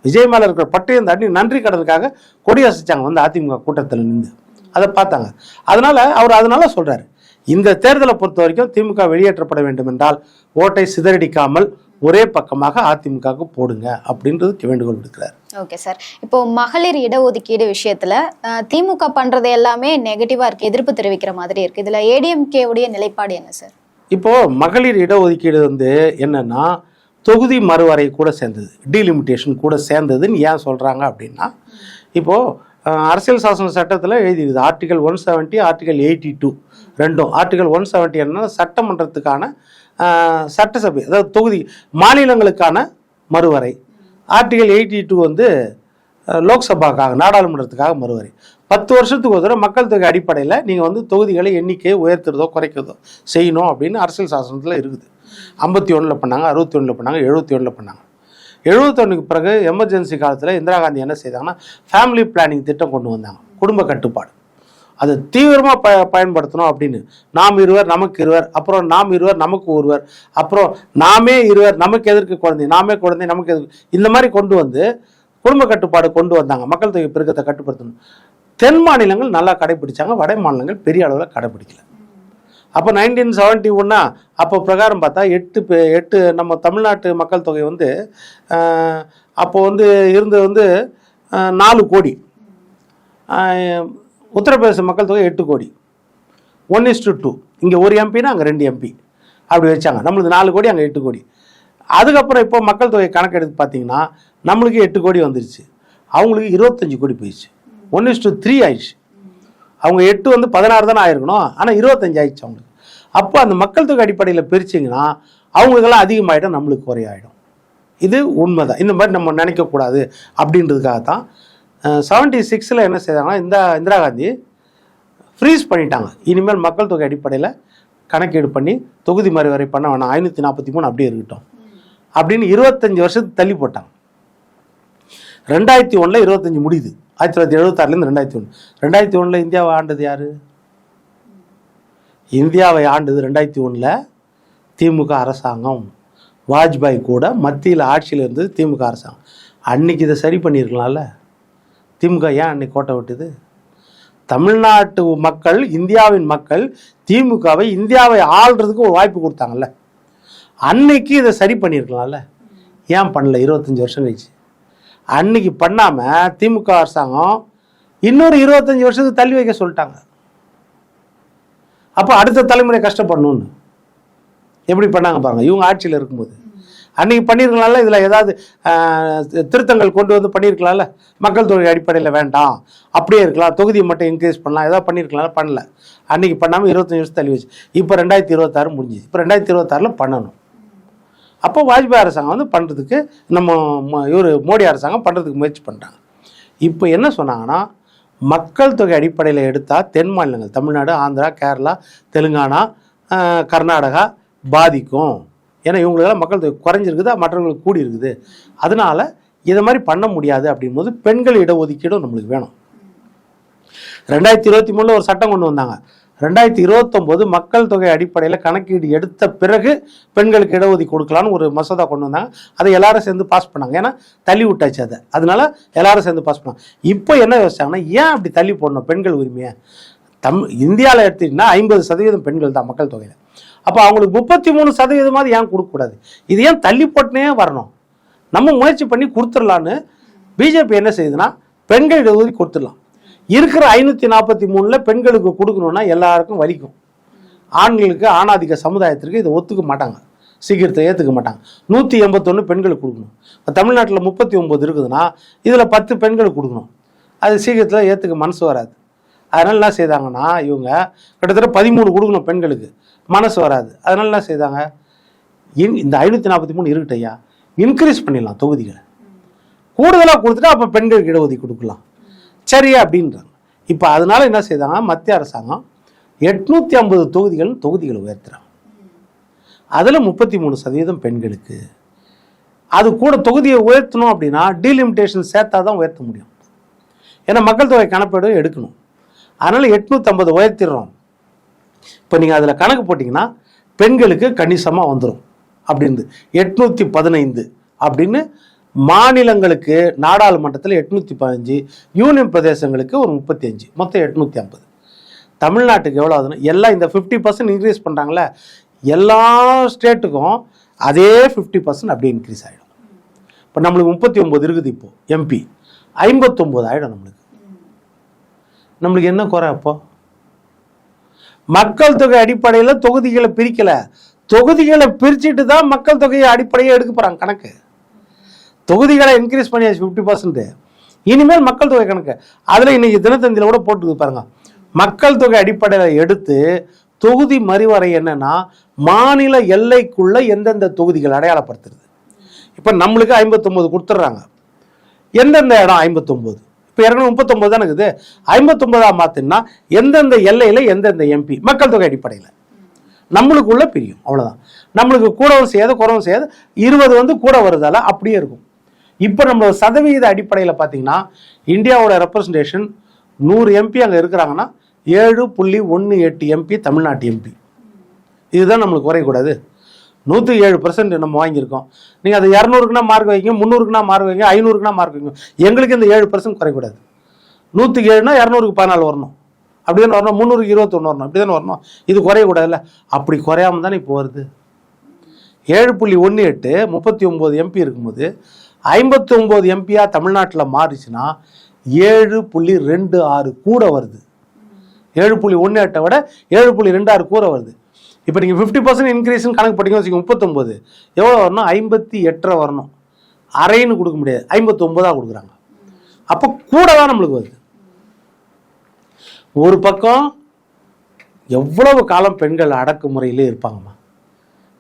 விஜய் மேலே இருக்கிற பற்றையும் தாண்டி நன்றி கடனுக்காக கொடி அசைச்சாங்க வந்து அதிமுக கூட்டத்தில் நின்று, அதை பார்த்தாங்க. அதனால சொல்கிறாரு, இந்த தேர்தலை பொறுத்த வரைக்கும் திமுக வெளியேற்றப்பட வேண்டும் என்றால் ஓட்டை சிதறடிக்காமல் ஒரே பக்கமாக அதிமுகவுக்கு போடுங்க அப்படின்றது வேண்டுகோள் விடுக்கிறார். ஓகே சார், இப்போ மகளிர் இடஒதுக்கீடு விஷயத்துல திமுக பண்றது எல்லாமே நெகட்டிவா இருக்கு, எதிர்ப்பு தெரிவிக்கிற மாதிரி இருக்கு. இதுல ஏடிஎம்கே உடைய நிலைப்பாடு என்ன சார்? இப்போ மகளிர் இடஒதுக்கீடு வந்து என்னன்னா, தொகுதி மறுவரை கூட சேர்ந்தது, டீலிமிட்டேஷன் கூட சேர்ந்ததுன்னு ஏன் சொல்றாங்க அப்படின்னா, இப்போ அரசியல் சாசன சட்டத்தில் எழுதிடுது, ஆர்டிகல் 170 ஆர்டிகல் 82 ரெண்டும். ஆர்டிகல் 170 என்ன, சட்டமன்றத்துக்கான சட்டசபை, அதாவது தொகுதி மாநிலங்களுக்கான மறுவரை. ஆர்டிகல் 82 வந்து லோக்சபாக்காக, நாடாளுமன்றத்துக்காக மறுவரை. 10 வருஷத்துக்கு ஒரு தடவை மக்கள் தொகை அடிப்படையில் நீங்கள் வந்து தொகுதிகளை எண்ணிக்கையை உயர்த்துறதோ குறைக்கிறதோ செய்யணும் அப்படின்னு அரசியல் சாசனத்தில் இருக்குது. 51 பண்ணாங்க, 61 பண்ணாங்க, 71 பண்ணாங்க. 71க்கு பிறகு எமர்ஜென்சி காலத்தில் இந்திரா காந்தி என்ன செய்தாங்கன்னா ஃபேமிலி பிளானிங் திட்டம் கொண்டு வந்தாங்க, குடும்ப கட்டுப்பாடு. அதை தீவிரமாக பயன்படுத்தணும் அப்படின்னு. நாம் இருவர் நமக்கு இருவர், அப்புறம் நாம் இருவர் நமக்கு ஒருவர், அப்புறம் நாமே இருவர் நமக்கு எதற்கு குழந்தை, நாமே குழந்தை நமக்கு எதிர்க்கு, இந்த மாதிரி கொண்டு வந்து குடும்ப கட்டுப்பாடு கொண்டு வந்தாங்க, மக்கள் தொகை பெருக்கத்தை கட்டுப்படுத்தணும். தென் மாநிலங்கள் நல்லா கடைபிடிச்சாங்க, வட மாநிலங்கள் பெரிய அளவில் கடைபிடிக்கல. அப்போ 1971 அப்போ பிரகாரம் பார்த்தா 8 நம்ம தமிழ்நாட்டு மக்கள் தொகை வந்து அப்போ வந்து இருந்தது 4 கோடி. உத்தரப்பிரதேச மக்கள் தொகை 8 கோடி. 1:2. இங்கே ஒரு எம்பினா அங்கே 2 எம்பி அப்படி வச்சாங்க. நம்மளுக்கு 4 கோடி, அங்கே 8 கோடி. அதுக்கப்புறம் இப்போ மக்கள் தொகை கணக்கெடுத்து பார்த்தீங்கன்னா நம்மளுக்கு 8 கோடி வந்துருச்சு, அவங்களுக்கு 25 கோடி போயிடுச்சு. 1:3 ஆயிடுச்சு. அவங்க 8 16 தானே ஆயிருக்கணும், ஆனால் 25 ஆயிடுச்சு அவங்களுக்கு. அப்போ அந்த மக்கள் தொகை அடிப்படையில் பிரிச்சிங்கன்னா அவங்களுக்கெல்லாம் அதிகமாகிடும், நம்மளுக்கு குறையாயிடும். இது உண்மைதான். இந்த மாதிரி நம்ம நினைக்கக்கூடாது அப்படின்றதுக்காக தான் 76 என்ன செய்தாங்கன்னா இந்திரா காந்தி ஃப்ரீஸ் பண்ணிட்டாங்க. இனிமேல் மக்கள் தொகை அடிப்படையில் கணக்கீடு பண்ணி தொகுதி மறுவரை பண்ண வேணாம், 543 அப்படியே இருக்கட்டும் அப்படின்னு 25 வருஷத்துக்கு தள்ளி போட்டாங்க. 2001 25 முடியுது. 1976 2001. 2001 இந்தியாவை ஆண்டது யாரு? இந்தியாவை ஆண்டது 2001 திமுக அரசாங்கம். வாஜ்பாய் கூட மத்தியில் ஆட்சியில் இருந்தது திமுக அரசாங்கம். அன்னைக்கு இதை சரி பண்ணியிருக்கலாம்ல. திமுக ஏன் அன்னைக்கு கோட்டை விட்டுது? தமிழ்நாட்டு மக்கள், இந்தியாவின் மக்கள் இந்தியாவை ஆள்றதுக்கு ஒரு வாய்ப்பு கொடுத்தாங்கல்ல, அன்னைக்கு இதை சரி பண்ணியிருக்கலாம்ல. ஏன் பண்ணல? 25 வருஷம் கழிச்சு. அன்னைக்கு பண்ணாமல் திமுக அரசாங்கம் இன்னொரு 25 வருஷத்துக்கு தள்ளி வைக்க சொல்லிட்டாங்க. அப்போ அடுத்த தலைமுறை கஷ்டப்படணும்னு எப்படி பண்ணாங்க பாருங்க, இவங்க ஆட்சியில் இருக்கும்போது. அன்னைக்கு பண்ணியிருக்கலாம்ல, இதில் ஏதாவது திருத்தங்கள் கொண்டு வந்து பண்ணியிருக்கலாம்ல. மக்கள் தொகை அடிப்படையில் வேண்டாம், அப்படியே இருக்கலாம், தொகுதியை மட்டும் இன்க்ரீஸ் பண்ணலாம், ஏதாவது பண்ணியிருக்கலாம். பண்ணல. அன்னைக்கு பண்ணாமல் 25 வருஷம் தள்ளி வச்சு. இப்போ 2026 முடிஞ்சிச்சு. இப்போ 2026 பண்ணணும். அப்போ வாஜ்பாய் அரசாங்கம் பண்ணுறதுக்கு இவர் மோடி அரசாங்கம் பண்ணுறதுக்கு முயற்சி பண்ணுறாங்க. இப்போ என்ன சொன்னாங்கன்னா, மக்கள் தொகை அடிப்படையில் எடுத்தால் தென் மாநிலங்கள் தமிழ்நாடு, ஆந்திரா, கேரளா, தெலுங்கானா, கர்நாடகா பாதிக்கும். ஏன்னா இவங்களுக்கெல்லாம் மக்கள் தொகை குறைஞ்சிருக்குது, மற்றவங்களுக்கு கூடி இருக்குது. அதனால இதை மாதிரி பண்ண முடியாது அப்படின்போது பெண்கள் இடஒதுக்கீடும் நம்மளுக்கு வேணும். 2023 ஒரு சட்டம் கொண்டு வந்தாங்க. 2029 மக்கள் தொகை அடிப்படையில் கணக்கீடு எடுத்த பிறகு பெண்களுக்கு இடஒதுக்கீடு கொடுக்கலான்னு ஒரு மசோதா கொண்டு வந்தாங்க. அதை எல்லாரும் சேர்ந்து பாஸ் பண்ணாங்க. ஏன்னா தள்ளி விட்டாச்சு அதை, அதனால எல்லாரும் சேர்ந்து பாஸ் பண்ணாங்க. இப்போ என்ன யோசிச்சாங்கன்னா, ஏன் அப்படி தள்ளி போடணும் பெண்கள் உரிமையை? இந்தியாவில் எடுத்துக்கிட்டீங்கன்னா 50% பெண்கள் தான் மக்கள் தொகையில். அப்போ அவங்களுக்கு 33% ஏன் கொடுக்கக்கூடாது? இது ஏன் தள்ளி போட்டுனே வரணும்? நம்ம முயற்சி பண்ணி கொடுத்துடலான்னு பிஜேபி என்ன செய்யுதுன்னா, பெண்கள் இடஒதுக்கீடு கொடுத்துடலாம். இருக்கிற 543 பெண்களுக்கு கொடுக்கணும்னா எல்லாருக்கும் வலிக்கும். ஆண்களுக்கு, ஆணாதிக்க சமுதாயத்திற்கு இதை ஒத்துக்க மாட்டாங்க, சீக்கிரத்தை ஏற்றுக்க மாட்டாங்க. 181 பெண்களுக்கு கொடுக்கணும். இப்போ தமிழ்நாட்டில் 39 இருக்குதுன்னா இதில் 10 பெண்களுக்கு கொடுக்கணும். அது சீக்கிரத்தில் ஏற்றுக்க மனசு வராது. அதனால என்ன செய்தாங்கன்னா, இவங்க கிட்டத்தட்ட 13 கொடுக்கணும் பெண்களுக்கு, மனசு வராது. அதனால என்ன செய்தாங்க, இந்த 543 இருக்கட்டையா, இன்க்ரீஸ் பண்ணிடலாம், தொகுதிகளை கூடுதலாக கொடுத்துட்டா அப்போ பெண்களுக்கு இடஒதுக்கீடு கொடுக்கலாம், சரியா அப்படின்றாங்க. இப்போ அதனால என்ன செய்தாங்க, மத்திய அரசாங்கம் 850 தொகுதிகளை உயர்த்துறாங்க. அதில் 33% பெண்களுக்கு. அது கூட தொகுதியை உயர்த்தணும் அப்படின்னா டீலிமிட்டேஷன் சேர்த்தா தான் உயர்த்த முடியும். ஏன்னா மக்கள் தொகை கணக்கெடு எடுக்கணும். அதனால் 850 உயர்த்திடுறோம். இப்போ நீங்கள் அதில் கணக்கு போட்டிங்கன்னா பெண்களுக்கு கணிசமாக வந்துடும். அப்படின்னு 815 அப்படின்னு மாநிலங்களுக்கு, நாடாளுமன்றத்தில் 815, யூனியன் பிரதேசங்களுக்கு ஒரு 35, மொத்தம் 850. தமிழ்நாட்டுக்கு எவ்வளோ ஆகுதுன்னா, எல்லாம் இந்த 50% இன்க்ரீஸ் பண்ணுறாங்களே, எல்லா ஸ்டேட்டுக்கும் அதே 50% அப்படியே இன்க்ரீஸ் ஆகிடும். இப்போ நம்மளுக்கு 39 இருக்குது, இப்போ எம்பி 59 ஆகிடும். நம்மளுக்கு என்ன குறை? அப்போ மக்கள் தொகை அடிப்படையில் தொகுதிகளை பிரிக்கலை. தொகுதிகளை பிரிச்சுட்டு தான் மக்கள் தொகையை அடிப்படையை எடுக்க போகிறாங்க கணக்கு. தொகுதிகளை இன்க்ரீஸ் பண்ணியாச்சு 50%. இனிமேல் மக்கள் தொகை கணக்கு அதில் இன்னைக்கு தினத்தந்தியில் கூட போட்டு பாருங்க. மக்கள் தொகை அடிப்படையில் எடுத்து தொகுதி மறுவரை என்னன்னா, மாநில எல்லைக்குள்ள எந்தெந்த தொகுதிகள் அடையாளப்படுத்துறது. இப்போ நம்மளுக்கு 59 கொடுத்துட்றாங்க. எந்தெந்த இடம் 59? இப்போ ஏற்கனவே 39 தான் இருக்குது. 59 மாற்றினா எந்தெந்த எல்லையில் எந்தெந்த எம்பி மக்கள் தொகை அடிப்படையில் நம்மளுக்குள்ள பிரியும். அவ்வளோதான். நம்மளுக்கு கூடவும் செய்யாது, குறவும் செய்யாது. 20 கூட வருதால அப்படியே இருக்கும். இப்போ நம்ம சதவீத அடிப்படையில் பார்த்தீங்கன்னா இந்தியாவோட ரெப்ரசன்டேஷன் 100 எம்பி அங்கே இருக்கிறாங்கன்னா 7.18 எம்பி தமிழ்நாட்டு எம்பி. இதுதான் நம்மளுக்கு குறையக்கூடாது. 107% நம்ம வாங்கியிருக்கோம். நீங்கள் அது 200க்குனா மார்க் வைங்க, 300க்குனா மார்க் வைங்க, 500க்குனா மார்க் வைங்க. எங்களுக்கு இந்த 7% குறையக்கூடாது. 107னா 200க்கு 14 வரணும், அப்படி தானே வரணும். 300க்கு 21 வரணும், அப்படி தானே வரணும். இது குறையக்கூடாதுல்ல. அப்படி குறையாம தானே இப்போ வருது. 7.18 39 எம்பி இருக்கும்போது 59 எம்பியா தமிழ்நாட்டில் மாறிச்சுன்னா 7.26 கூட வருது. 7.18 விட 7.26 கூட வருது. இப்போ நீங்கள் 50% இன்க்ரீஸ்ன்னு கணக்கு படிக்கணும் வச்சுக்கோங்க. 39 எவ்வளோ வரணும்? 58 வரணும். அரைன்னு கொடுக்க முடியாது, 59 கொடுக்குறாங்க. அப்போ கூட தான் நம்மளுக்கு வருது. ஒரு பக்கம் எவ்வளவு காலம் பெண்கள் அடக்குமுறையிலே இருப்பாங்கம்மா,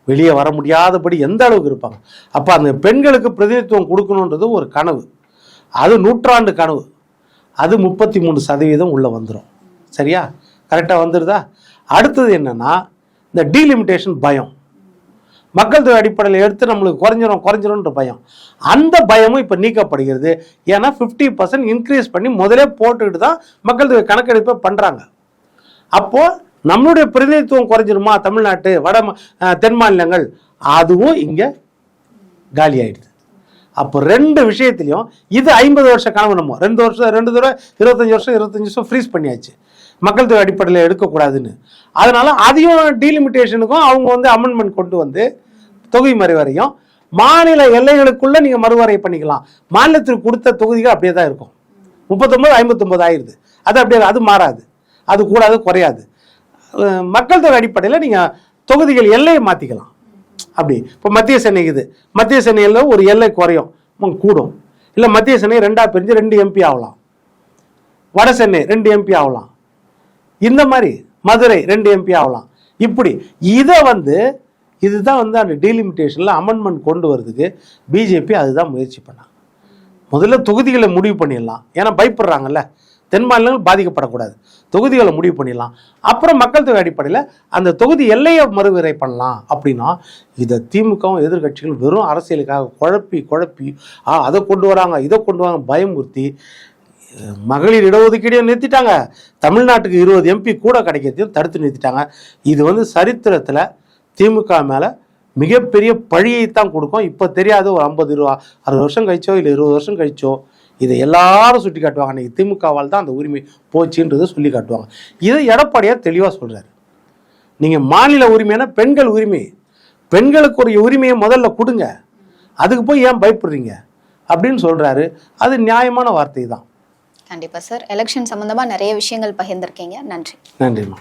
வெளியே வர முடியாதபடி எந்த அளவுக்கு இருப்பாங்க. அப்போ அந்த பெண்களுக்கு பிரதிநிதித்துவம் கொடுக்கணுன்றது ஒரு கனவு, அது நூற்றாண்டு கனவு. அது 33% உள்ளே வந்துடும். சரியா? கரெக்டாக வந்துடுதா? அடுத்தது என்னன்னா, இந்த டீலிமிட்டேஷன் பயம், மக்கள் தொகை அடிப்படையில் எடுத்து நம்மளுக்கு குறைஞ்சிரும்ன்ற பயம். அந்த பயமும் இப்போ நீக்கப்படுகிறது. ஏன்னா 50% இன்க்ரீஸ் பண்ணி முதலே போட்டுக்கிட்டு தான் மக்கள் தொகை கணக்கெடுப்பை பண்ணுறாங்க. அப்போது நம்மளுடைய பிரதிநிதித்துவம் குறைஞ்சிருமா தமிழ்நாட்டு தென் மாநிலங்கள், அதுவும் இங்கே காலி ஆயிடுது. அப்போ 2 விஷயத்திலையும் இது 50 வருஷ கனவு. நம்ம 2 தடவை 25 வருஷம் ஃப்ரீஸ் பண்ணியாச்சு மக்கள் தொகை அடிப்படையில் எடுக்கக்கூடாதுன்னு. அதனால அதையும் டீலிமிட்டேஷனுக்கும் அவங்க அமெண்ட்மெண்ட் கொண்டு வந்து தொகுதி மறுவரையும் மாநில எல்லைகளுக்குள்ள நீங்கள் மறுவரை பண்ணிக்கலாம். மாநிலத்திற்கு கொடுத்த தொகுதிகள் அப்படியே தான் இருக்கும். 39 59 ஆயிடுது. அது அப்படியே, அது மாறாது, அது கூடாது, குறையாது. மக்கள் தொகை அடிப்படையில் நீங்கள் தொகுதிகள் எல்லையை மாற்றிக்கலாம். அப்படி இப்போ மத்திய சென்னை இது, மத்திய சென்னையில் ஒரு எல்லை குறையும், கூடும். இல்லை மத்திய சென்னை 2ஆக பிரிஞ்சு 2 எம்பி ஆகலாம், வட சென்னை 2 எம்பி ஆகலாம், இந்த மாதிரி மதுரை 2 எம்பி ஆகலாம். இப்படி இதை இதுதான் அந்த டீலிமிட்டேஷனில் அமெண்ட்மெண்ட் கொண்டு வரதுக்கு பிஜேபி அதுதான் முயற்சி பண்ணாங்க. முதல்ல தொகுதிகளை முடிவு பண்ணிடலாம், ஏன்னா பயப்படுறாங்கல்ல, தென் மாநிலங்கள் பாதிக்கப்படக்கூடாது, தொகுதிகளை முடிவு பண்ணிடலாம். அப்புறம் மக்கள் தொகை அடிப்படையில் அந்த தொகுதி எல்லையை மறுவரை பண்ணலாம். அப்படின்னா இதை திமுகவும் எதிர்கட்சிகளும் வெறும் அரசியலுக்காக குழப்பி அதை கொண்டு வராங்க, இதை கொண்டு வராங்க, பயமுறுத்தி மகளிர் இடஒதுக்கீடையும் நிறுத்திட்டாங்க, தமிழ்நாட்டுக்கு 20 எம்பி கூட கிடைக்கிறதையும் தடுத்து நிறுத்திட்டாங்க. இது சரித்திரத்தில் திமுக மேலே மிகப்பெரிய பழியைத்தான் கொடுக்கும். இப்போ தெரியாது, ஒரு 50-60 வருஷம் கழிச்சோ இல்லை 20 வருஷம் கழிச்சோ இதை எல்லாரும் சுட்டி காட்டுவாங்க. அன்றைக்கி திமுகவால் தான் அந்த உரிமை போச்சுன்றதை சொல்லி காட்டுவாங்க. இதை எடப்பாடியார் தெளிவாக சொல்கிறார். நீங்கள் மாநில உரிமையான பெண்கள் உரிமை, பெண்களுக்கு ஒரு உரிமையை முதல்ல கொடுங்க, அதுக்கு போய் ஏன் பயப்படுறீங்க அப்படின்னு சொல்கிறாரு. அது நியாயமான வார்த்தை தான். கண்டிப்பாக சார். எலெக்ஷன் சம்மந்தமாக நிறைய விஷயங்கள் பகிர்ந்திருக்கீங்க. நன்றி. நன்றிம்மா.